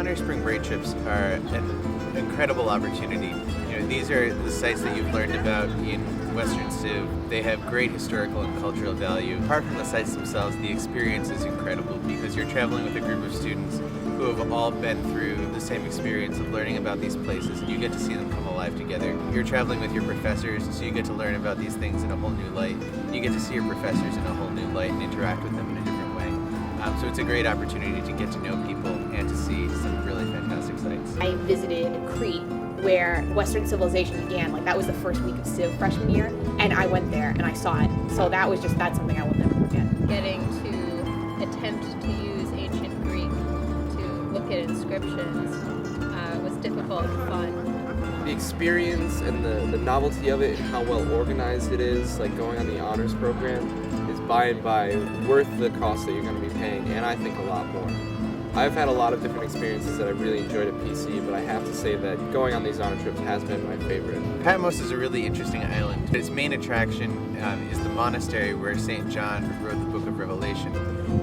honor spring break trips are an incredible opportunity. These are the sites that you've learned about in Western Civ. They have great historical and cultural value. Apart from the sites themselves, the experience is incredible because you're traveling with a group of students who have all been through the same experience of learning about these places, and you get to see them come alive together. You're traveling with your professors, so you get to learn about these things in a whole new light. You get to see your professors in a whole new light and interact with them in a different way. So it's a great opportunity to get to know people and to see some really fantastic sites. I visited Crete, where Western civilization began. Like, that was the first week of Civ freshman year, and I went there and I saw it. So that's something I will never forget. Getting to attempt to use ancient Greek to look at inscriptions was difficult and fun. The experience and the novelty of it and how well organized it is, like going on the honors program, is by and by worth the cost that you're going to be paying, and I think a lot more. I've had a lot of different experiences that I really enjoyed at PC, but I have to say that going on these honor trips has been my favorite. Patmos is a really interesting island. Its main attraction is the monastery where St. John wrote the book of Revelation.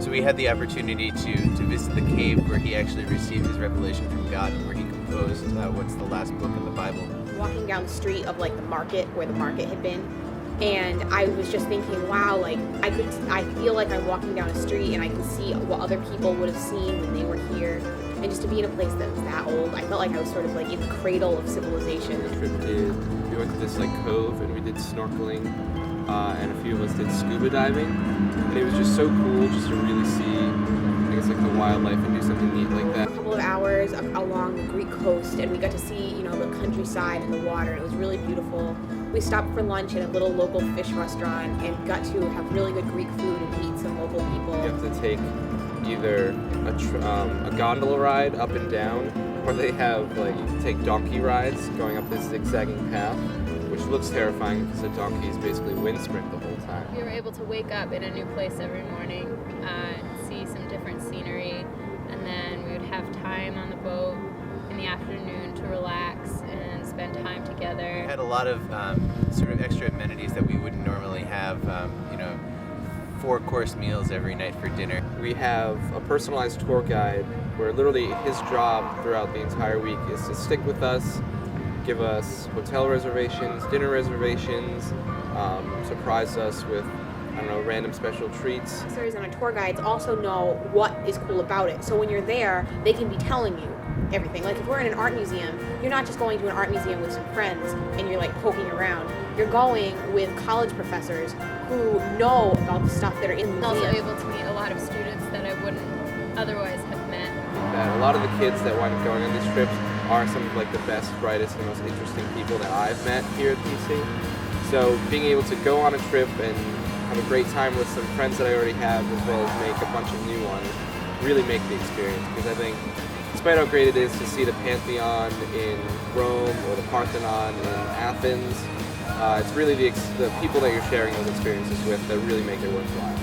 So we had the opportunity to visit the cave where he actually received his revelation from God and where he composed what's the last book in the Bible. Walking down the street of like the market, where the market had been, and I was just thinking, wow, like I feel like I'm walking down a street and I can see what other people would have seen when they were here. And just to be in a place that was that old, I felt like I was sort of like in the cradle of civilization. The trip we went to this like cove and we did snorkeling, and a few of us did scuba diving, and it was just so cool just to really see, I guess, like the wildlife and do something neat like that. A couple of hours along the Greek coast, and we got to see, the countryside and the water, and it was really beautiful. We stopped for lunch at a little local fish restaurant and got to have really good Greek food and meet some local people. You have to take either a gondola ride up and down, or they have you can take donkey rides going up this zigzagging path, which looks terrifying because the donkey is basically wind sprint the whole time. We were able to wake up in a new place every morning, see some different scenery, and then we would have time on the boat in the afternoon to relax and spend time together. We had a lot of sort of extra amenities that we wouldn't normally have, 4-course meals every night for dinner. We have a personalized tour guide where literally his job throughout the entire week is to stick with us, give us hotel reservations, dinner reservations, surprise us with, random special treats. Officers and our tour guides also know what is cool about it. So when you're there, they can be telling you everything. Like if we're in an art museum, you're not just going to an art museum with some friends and you're like poking around. You're going with college professors who know about the stuff that are in the museum. Also able to meet a lot of students that I wouldn't otherwise have met. That a lot of the kids that wind up going on these trips are some of the best, brightest, and most interesting people that I've met here at PC. So being able to go on a trip and have a great time with some friends that I already have, as well as make a bunch of new ones, really make the experience. Because I think, despite how great it is to see the Pantheon in Rome or the Parthenon in Athens, it's really the people that you're sharing those experiences with that really make it worthwhile.